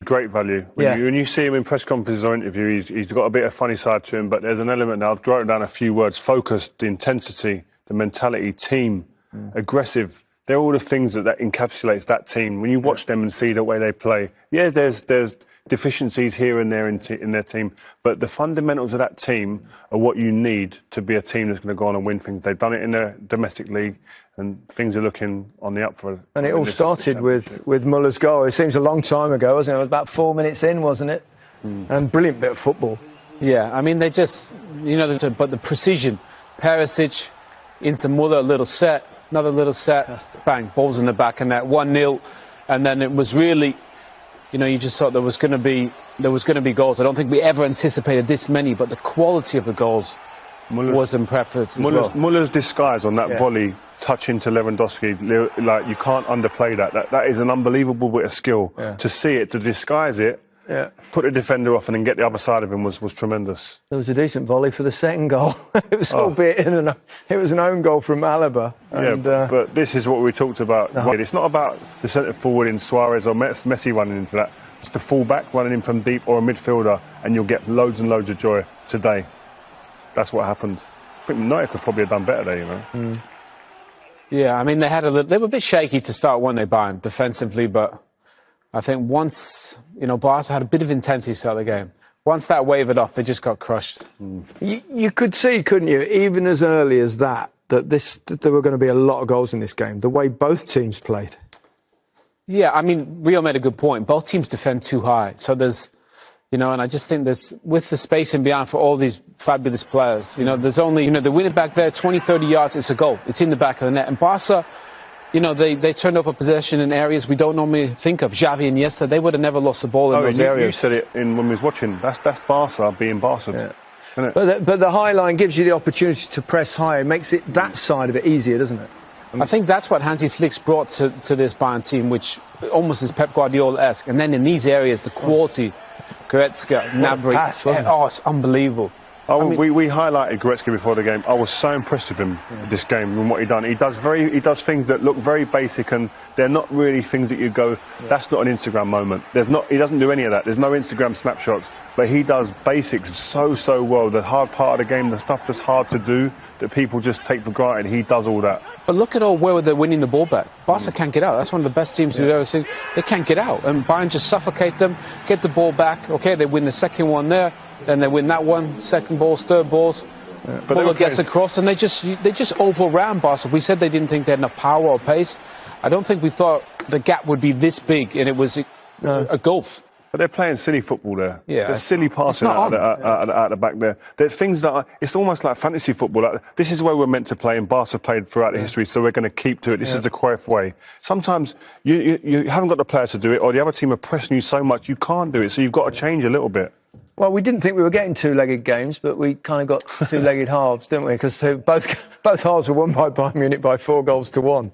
Great value. When you see him in press conferences or interviews, he's got a bit of funny side to him, but there's an element now. I've jotted down a few words: focus, the intensity, the mentality, team, aggressive. They're all the things that encapsulates that team. When you watch them and see the way they play, yes, there's deficiencies here and there in their team, but the fundamentals of that team are what you need to be a team that's going to go on and win things. They've done it in the domestic league, and things are looking on the up for. And it all started with Muller's goal. It seems a long time ago, wasn't it? It was about 4 minutes in, wasn't it? And brilliant bit of football. Yeah, I mean, they just, but the precision. Perisic into Muller, a little set, another little set, bang, balls in the back of net, 1-0, and then it was really, you just thought there was going to be goals. I don't think we ever anticipated this many, but the quality of the goals was impressive as well. Muller's disguise on that volley, touch into Lewandowski, like, you can't underplay that. That is an unbelievable bit of skill. To see it, to disguise it, put the defender off and then get the other side of him was tremendous. There was a decent volley for the second goal. It was albeit it was an own goal from Alaba. But this is what we talked about. It's not about the centre forward in Suarez or Messi running into that. It's the full-back running in from deep or a midfielder, and you'll get loads and loads of joy today. That's what happened. I think United could probably have done better there, Yeah, I mean, they were a bit shaky to start, weren't they, Bayern, defensively, but I think once, Barca had a bit of intensity to start the game. Once that wavered off, they just got crushed. You could see, couldn't you, even as early as that there were going to be a lot of goals in this game, the way both teams played. Yeah, I mean, Rio made a good point. Both teams defend too high. So there's, and I just think with the space in behind for all these fabulous players, there's only, they win it back there, 20, 30 yards, it's a goal. It's in the back of the net. And Barca, they turned over possession in areas we don't normally think of. Xavi and Iniesta, they would have never lost the ball in those areas. You said it when we was watching. That's Barca being Barca. Yeah. But the high line gives you the opportunity to press high. It makes it that side of it easier, doesn't it? I think that's what Hansi Flick's brought to this Bayern team, which almost is Pep Guardiola-esque. And then in these areas, the quality, Goretzka, Gnabry, it's unbelievable. We highlighted Goretzka before the game. I was so impressed with him for this game and what he done. He does things that look very basic, and they're not really things that you go, that's not an Instagram moment. He doesn't do any of that. There's no Instagram snapshots, but he does basics so well. The hard part of the game, the stuff that's hard to do, that people just take for granted, he does all that. But look at where they're winning the ball back. Barca can't get out. That's one of the best teams we've ever seen. They can't get out, and Bayern just suffocate them, get the ball back. Okay, they win the second one there. Then they win that one, second balls, third balls. But Muller gets across, and they just overran Barca. We said they didn't think they had enough power or pace. I don't think we thought the gap would be this big, and it was a gulf. But they're playing silly football there. Yeah, there's silly passing out the back there. There's things that it's almost like fantasy football. This is where we're meant to play, and Barca played throughout the history, so we're going to keep to it. This is the Cruyff way. Sometimes you haven't got the players to do it, or the other team are pressing you so much you can't do it, so you've got to change a little bit. Well, we didn't think we were getting two-legged games, but we kind of got two-legged halves, didn't we? Because both halves were won by Bayern Munich by 4-1.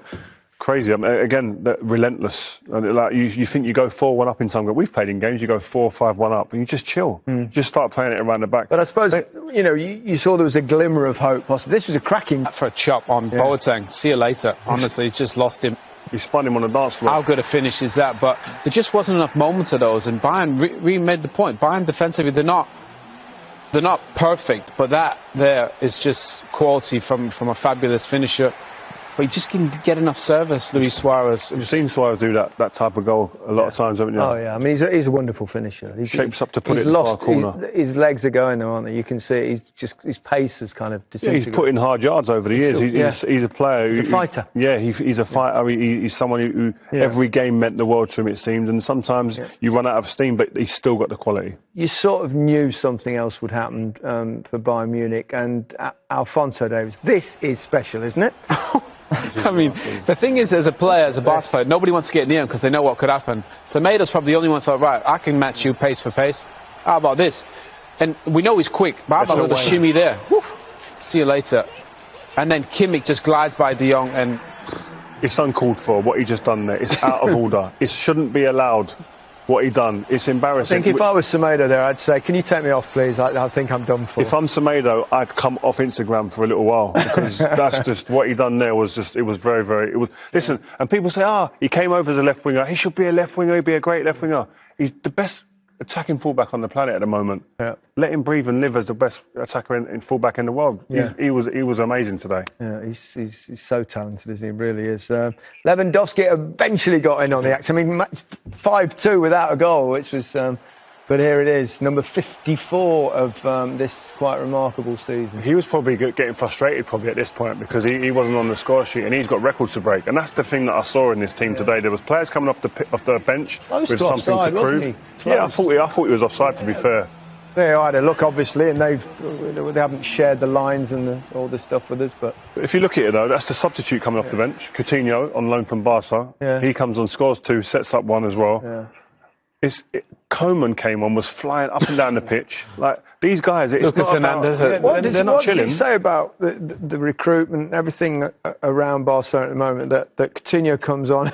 Crazy. I mean, again, relentless. Like you think you go 4-1 up in some games. We've played in games, you go 4-5-1 up, and you just chill. You just start playing it around the back. But I suppose, you saw there was a glimmer of hope. Possibly. This was a cracking... For a chop on Boateng. See you later. Honestly, just lost him. He spun him on the dance floor. How good a finish is that? But there just wasn't enough moments of those. And Bayern really made the point. Bayern defensively, they're not perfect, but that there is just quality from a fabulous finisher. But he just didn't get enough service, Luis Suarez. You've seen Suarez do that type of goal a lot of times, haven't you? Oh, yeah. I mean, he's a wonderful finisher. He shapes up to put it in the far corner. His legs are going there, aren't they? You can see it. His pace has kind of disintegrated. He's put in hard yards over the years. He's a player. He's a fighter. He's a fighter. He's someone who every game meant the world to him, it seemed. And sometimes you run out of steam, but he's still got the quality. You sort of knew something else would happen for Bayern Munich. And Alphonso Davies, this is special, isn't it? I mean, the thing is, as a player, as a Barca player, nobody wants to get near him because they know what could happen. So Maida's probably the only one who thought, right, I can match you pace for pace. How about this? And we know he's quick, but how about a little shimmy there? Woof. See you later. And then Kimmich just glides by De Jong and... It's uncalled for, what he just done there. It's out of order. It shouldn't be allowed. what he done. It's I embarrassing. think if I was Semedo there, I'd say, can you take me off, please? I think I'm done for. If I'm Semedo, I'd come off Instagram for a little while because that's just what he done there was just, it was very, very, it was, listen, and people say, he came over as a left winger. He should be a left winger. He'd be a great left winger. He's the best attacking fullback on the planet at the moment. Yeah. Let him breathe and live as the best attacker in fullback in the world. Yeah. He was amazing today. Yeah, he's so talented, isn't he? He really is. Lewandowski eventually got in on the act. I mean, 5-2 without a goal, which was... but here it is, number 54 of this quite remarkable season. He was probably getting frustrated at this point because he wasn't on the score sheet and he's got records to break. And that's the thing that I saw in this team today. There was players coming off the bench with something offside, to prove. Yeah, I thought he was offside, to be fair. They had a look, obviously, and they haven't shared the lines and all this stuff with us. But if you look at it, though, that's the substitute coming off the bench. Coutinho on loan from Barca. Yeah. He comes on, scores 2, sets up 1 as well. Yeah. Coman came on, was flying up and down the pitch. Like, these guys, it's Lucas not about... Hernandez, they're not chilling. What does he say about the recruitment, everything around Barcelona at the moment, that Coutinho comes on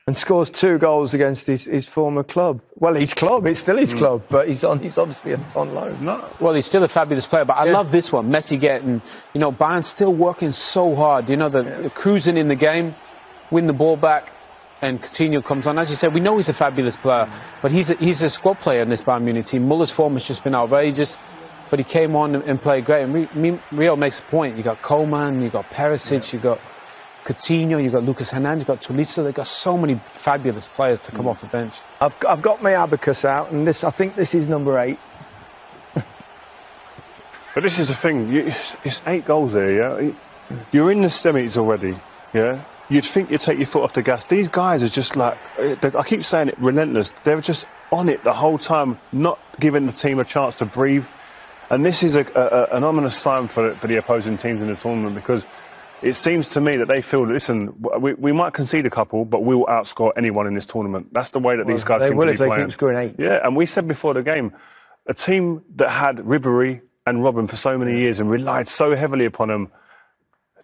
and scores 2 goals against his former club? Well, his club, it's still his club, but he's obviously on loan. No. Well, he's still a fabulous player, but I love this one. Messi getting, Bayern still working so hard. The cruising in the game, win the ball back, and Coutinho comes on. As you said, we know he's a fabulous player, but he's a squad player in this Bayern Munich team. Muller's form has just been outrageous, but he came on and played great. And Rio makes a point. You got Coman, you got Perisic, you got Coutinho, you got Lucas Hernandez, you got Tolisso. They've got so many fabulous players to come off the bench. I've got my abacus out, and I think this is number 8. But this is the thing. It's 8 goals there, yeah? You're in the semis already, yeah? You'd think you'd take your foot off the gas. These guys are just like, I keep saying it, relentless. They're just on it the whole time, not giving the team a chance to breathe. And this is an ominous sign for the opposing teams in the tournament because it seems to me that they feel, listen, we might concede a couple, but we will outscore anyone in this tournament. That's the way that these guys seem to be playing. They keep scoring 8. Yeah, and we said before the game, a team that had Ribéry and Robben for so many years and relied so heavily upon them,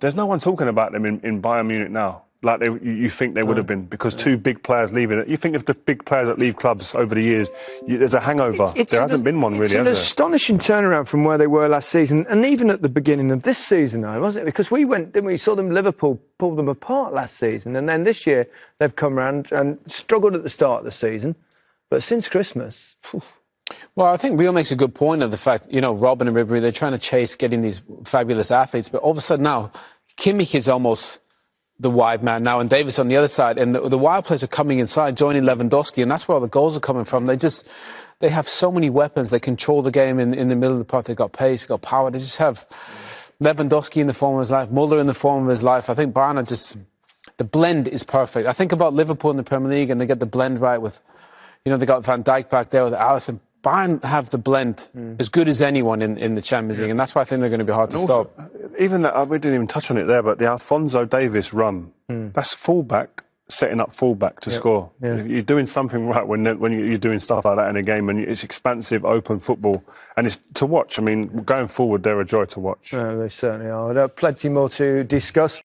there's no one talking about them in Bayern Munich now, like you think they would have been, because 2 big players leaving it. You think of the big players that leave clubs over the years, there's a hangover. There hasn't been one, really, has there? It's an astonishing turnaround from where they were last season, and even at the beginning of this season, though, wasn't it? Because we saw them, Liverpool pulled them apart last season, and then this year they've come around and struggled at the start of the season, but since Christmas... Well, I think Rio makes a good point of the fact, Robben and Ribéry, they're trying to chase getting these fabulous athletes, but all of a sudden now, Kimmich is almost the wide man now, and Davis on the other side, and the wide players are coming inside, joining Lewandowski, and that's where all the goals are coming from. They have so many weapons. They control the game in the middle of the park. They've got pace, they've got power. They just have Lewandowski in the form of his life, Muller in the form of his life. I think Bayern the blend is perfect. I think about Liverpool in the Premier League, and they get the blend right with, they got Van Dijk back there with Alisson. Bayern have the blend as good as anyone in the Champions League, and that's why I think they're going to be hard to stop. Even that, we didn't even touch on it there, but the Alphonso Davies run, that's fullback setting up fullback to score. Yeah. You're doing something right when you're doing stuff like that in a game, and it's expansive, open football, and it's to watch. I mean, going forward, they're a joy to watch. No, they certainly are. There are plenty more to discuss.